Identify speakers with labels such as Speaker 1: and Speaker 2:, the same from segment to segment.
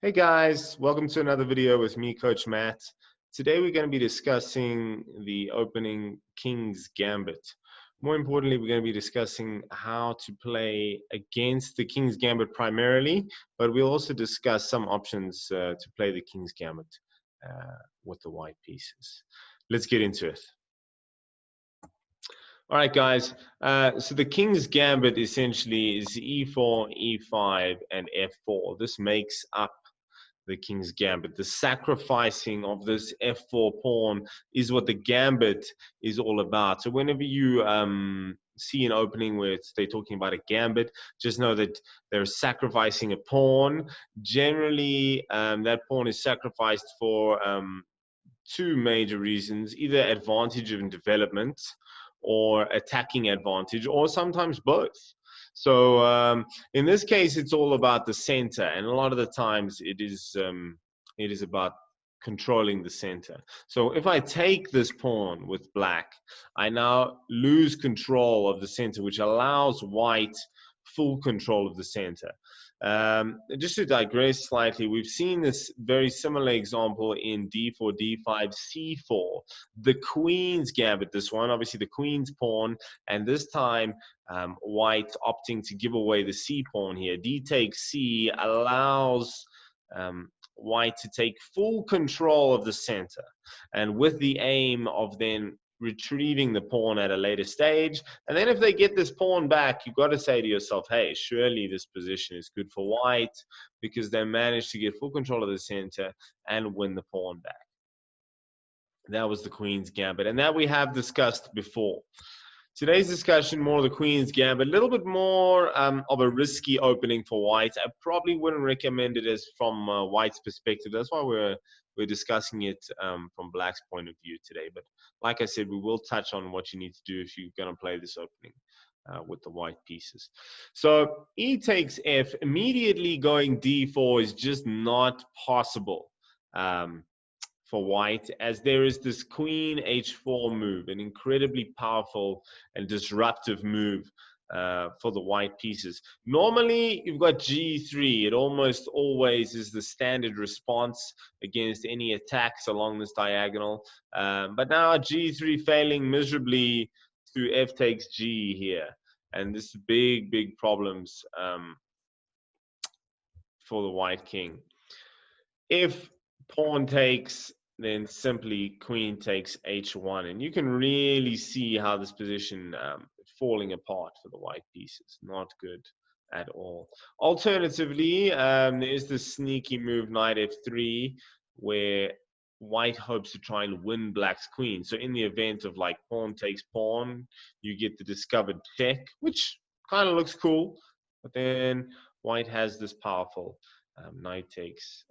Speaker 1: Hey guys, welcome to another video with me, Coach Matt. Today we're going to be discussing the opening King's Gambit. More importantly, we're going to be discussing how to play against the King's Gambit primarily, but we'll also discuss some options to play the King's Gambit with the white pieces. Let's get into it. All right, guys. So the King's Gambit essentially is e4, e5, and f4. This makes up the King's Gambit. The sacrificing of this f4 pawn is what the Gambit is all about. So whenever you see an opening where they're talking about a Gambit, just know that they're sacrificing a pawn. Generally, that pawn is sacrificed for two major reasons: either advantage in development or attacking advantage, or sometimes both. So in this case, it's all about the center, and a lot of the times it is about controlling the center. So if I take this pawn with black, I now lose control of the center, which allows white full control of the center. Just to digress slightly, we've seen this very similar example in d4, d5, c4. The Queen's Gambit, this one, obviously the Queen's pawn, and this time white opting to give away the c pawn here. D takes c allows white to take full control of the center, and with the aim of then retrieving the pawn at a later stage. And then if they get this pawn back, you've got to say to yourself, hey, surely this position is good for white because they managed to get full control of the center and win the pawn back. That was the Queen's Gambit, and that we have discussed before. Today's discussion, more of the Queen's Gambit, a little bit more of a risky opening for white. I probably wouldn't recommend it as from white's perspective. That's why we're discussing it from black's point of view today. But like I said, we will touch on what you need to do if you're going to play this opening with the white pieces. So e takes f, immediately going d4 is just not possible for white, as there is this queen h4 move, an incredibly powerful and disruptive move for the white pieces. Normally, you've got g3. It almost always is the standard response against any attacks along this diagonal. But now g3 failing miserably through f takes g here. And this is big problems for the white king. If pawn takes, then simply queen takes h1, and you can really see how this position falling apart for the white pieces. Not good at all. Alternatively, there is this sneaky move knight f3, where white hopes to try and win black's queen. So in the event of like pawn takes pawn, you get the discovered check, which kind of looks cool, but then white has this powerful knight takes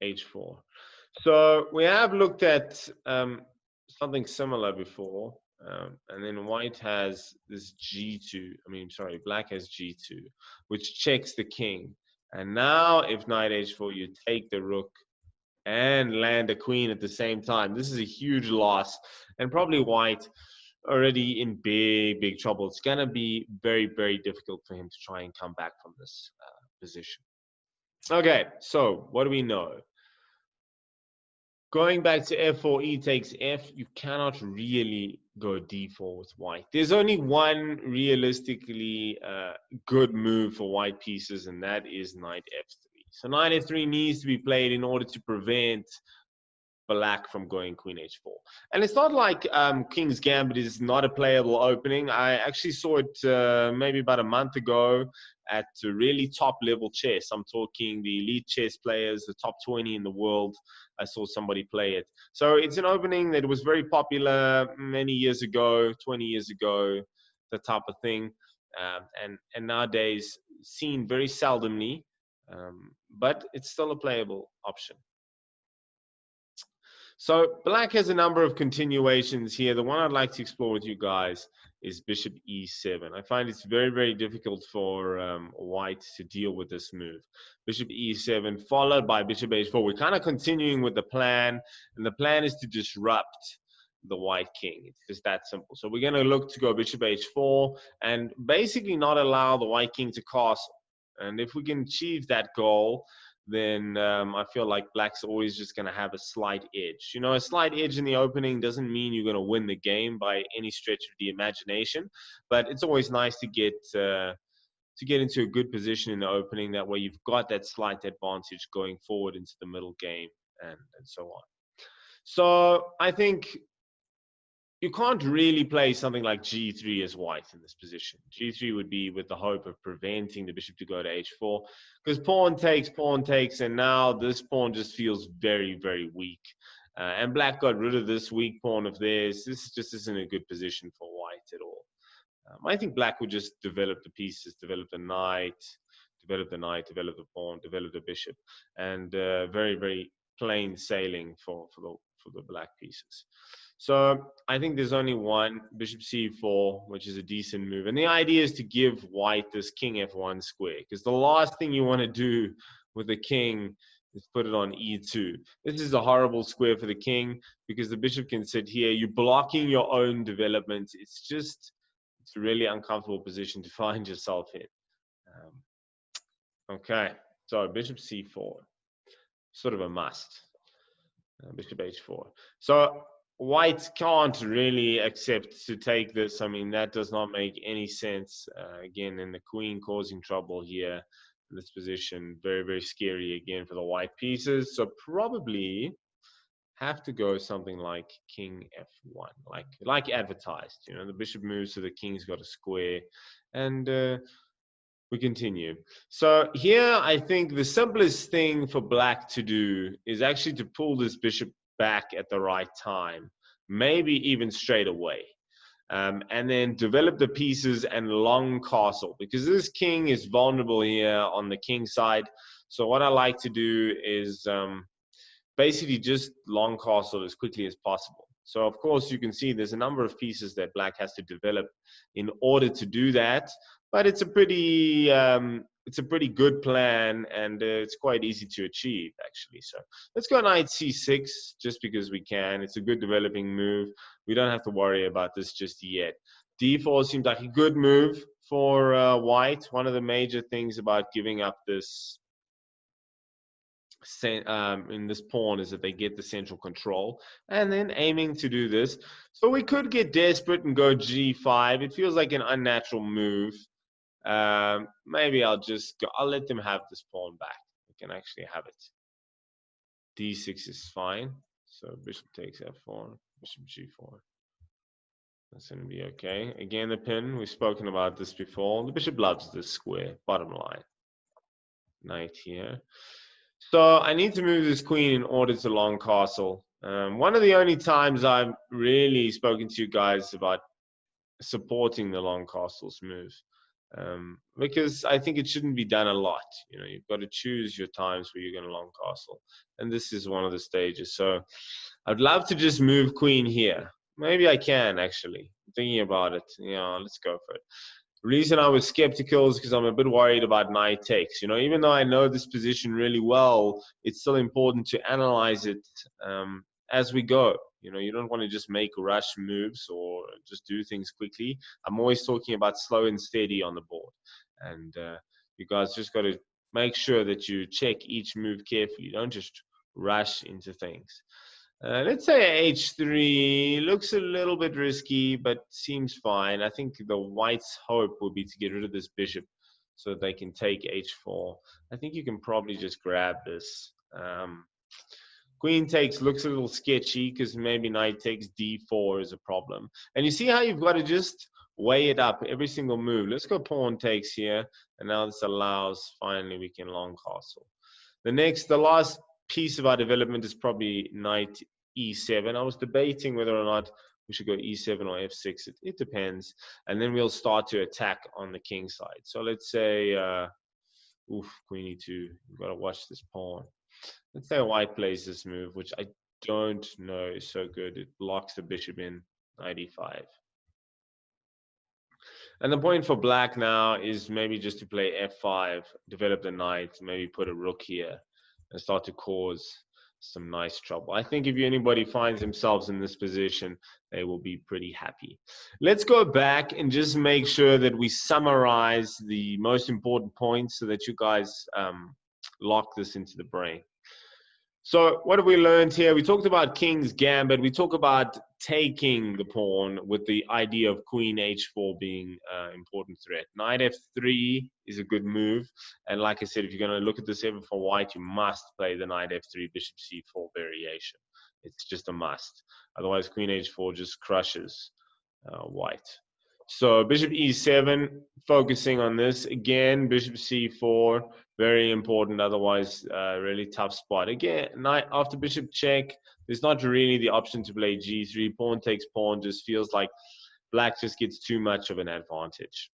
Speaker 1: h4. So we have looked at something similar before, and then white has this black has g2, which checks the king. And now if knight h4, you take the rook and land a queen at the same time. This is a huge loss, and probably white already in big trouble. It's going to be very difficult for him to try and come back from this position. Okay, so what do we know? Going back to f4, e takes f, you cannot really go d4 with white. There's only one realistically good move for white pieces, and that is knight f3. So knight f3 needs to be played in order to prevent black from going queen h4. And it's not like King's Gambit is not a playable opening. I actually saw it maybe about a month ago at really top level chess. I'm talking the elite chess players, the top 20 in the world. I saw somebody play it. So it's an opening that was very popular many years ago, 20 years ago, the type of thing. And nowadays seen very seldomly, but it's still a playable option. So black has a number of continuations here. The one I'd like to explore with you guys is bishop e7. I find it's very difficult for white to deal with this move. Bishop e7 followed by bishop h4. We're kind of continuing with the plan, and the plan is to disrupt the white king. It's just that simple. So we're going to look to go bishop h4 and basically not allow the white king to castle. And if we can achieve that goal, then I feel like black's always just going to have a slight edge. You know, a slight edge in the opening doesn't mean you're going to win the game by any stretch of the imagination, but it's always nice to get into a good position in the opening. That way you've got that slight advantage going forward into the middle game and so on. So I think you can't really play something like G3 as white in this position. G3 would be with the hope of preventing the bishop to go to H4, because pawn takes, and now this pawn just feels very, very weak. And black got rid of this weak pawn of theirs. This just isn't a good position for white at all. I think black would just develop the pieces, develop the knight, develop the pawn, develop the bishop, and very, very plain sailing for the black pieces. So I think there's only one, bishop c4, which is a decent move. And the idea is to give white this king f1 square, because the last thing you want to do with the king is put it on e2. This is a horrible square for the king, because the bishop can sit here. You're blocking your own development. It's a really uncomfortable position to find yourself in. Okay, so bishop c4, sort of a must. Bishop h4. So white can't really accept to take this. I mean, that does not make any sense. Again, and the queen causing trouble here in this position. Very, very scary again for the white pieces. So probably have to go something like king f1, like advertised. You know, the bishop moves, so the king's got a square, and we continue. So here, I think the simplest thing for black to do is actually to pull this bishop back at the right time, maybe even straight away, and then develop the pieces and long castle, because this king is vulnerable here on the king side. So what I like to do is basically just long castle as quickly as possible. So of course you can see there's a number of pieces that black has to develop in order to do that, but it's a pretty good plan, and it's quite easy to achieve actually. So let's go knight c6 just because we can. It's a good developing move. We don't have to worry about this just yet. d4 seems like a good move for white. One of the major things about giving up this in this pawn is that they get the central control, and then aiming to do this. So we could get desperate and go g5. It feels like an unnatural move. Maybe I'll let them have this pawn back. We can actually have it. d6 is fine. So bishop takes f4, bishop g4. That's going to be okay. Again, the pin, we've spoken about this before. The bishop loves this square, bottom line. Knight here. So I need to move this queen in order to long castle. One of the only times I've really spoken to you guys about supporting the long castles move, because I think it shouldn't be done a lot. You know, you've got to choose your times where you're going to long castle, and this is one of the stages. So I'd love to just move queen here. Maybe I can actually. I'm thinking about it. Yeah, let's go for it. Reason I was skeptical is because I'm a bit worried about knight takes. You know, even though I know this position really well, it's still important to analyze it as we go. You know, you don't want to just make rush moves or just do things quickly. I'm always talking about slow and steady on the board. And you guys just got to make sure that you check each move carefully. Don't just rush into things. Let's say h3 looks a little bit risky, but seems fine. I think the white's hope would be to get rid of this bishop so that they can take h4. I think you can probably just grab this. Queen takes looks a little sketchy because maybe knight takes d4 is a problem. And you see how you've got to just weigh it up every single move. Let's go pawn takes here, and now this allows, finally, we can long castle. The last piece of our development is probably knight e7. I was debating whether or not we should go e7 or f6. It depends. And then we'll start to attack on the king side. So let's say, queen e2. You've got to watch this pawn. Let's say white plays this move, which I don't know is so good. It blocks the bishop in knight e5. And the point for black now is maybe just to play f5, develop the knight, maybe put a rook here, and start to cause some nice trouble. I think if anybody finds themselves in this position, they will be pretty happy. Let's go back and just make sure that we summarize the most important points so that you guys lock this into the brain. So what have we learned here? We talked about King's Gambit. We talk about taking the pawn with the idea of Queen H4 being an important threat. Knight F3 is a good move. And like I said, if you're going to look at this ever for white, you must play the Knight F3, Bishop C4 variation. It's just a must. Otherwise, Queen H4 just crushes white. So Bishop E7, focusing on this. Again, Bishop C4, very important. Otherwise, really tough spot. Again, knight after Bishop check, there's not really the option to play G3. Pawn takes pawn, just feels like black just gets too much of an advantage.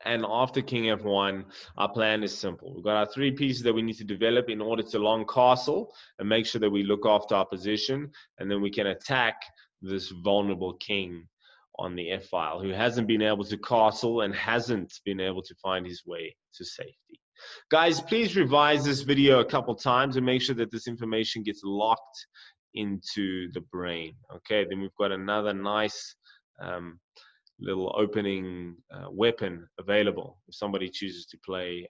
Speaker 1: And after King F1, our plan is simple. We've got our 3 pieces that we need to develop in order to long castle and make sure that we look after our position, and then we can attack this vulnerable king on the F-file who hasn't been able to castle and hasn't been able to find his way to safety. Guys, please revise this video a couple times and make sure that this information gets locked into the brain. Okay, then we've got another nice little opening weapon available if somebody chooses to play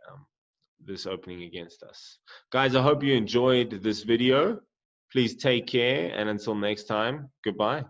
Speaker 1: this opening against us. Guys, I hope you enjoyed this video. Please take care, and until next time, goodbye.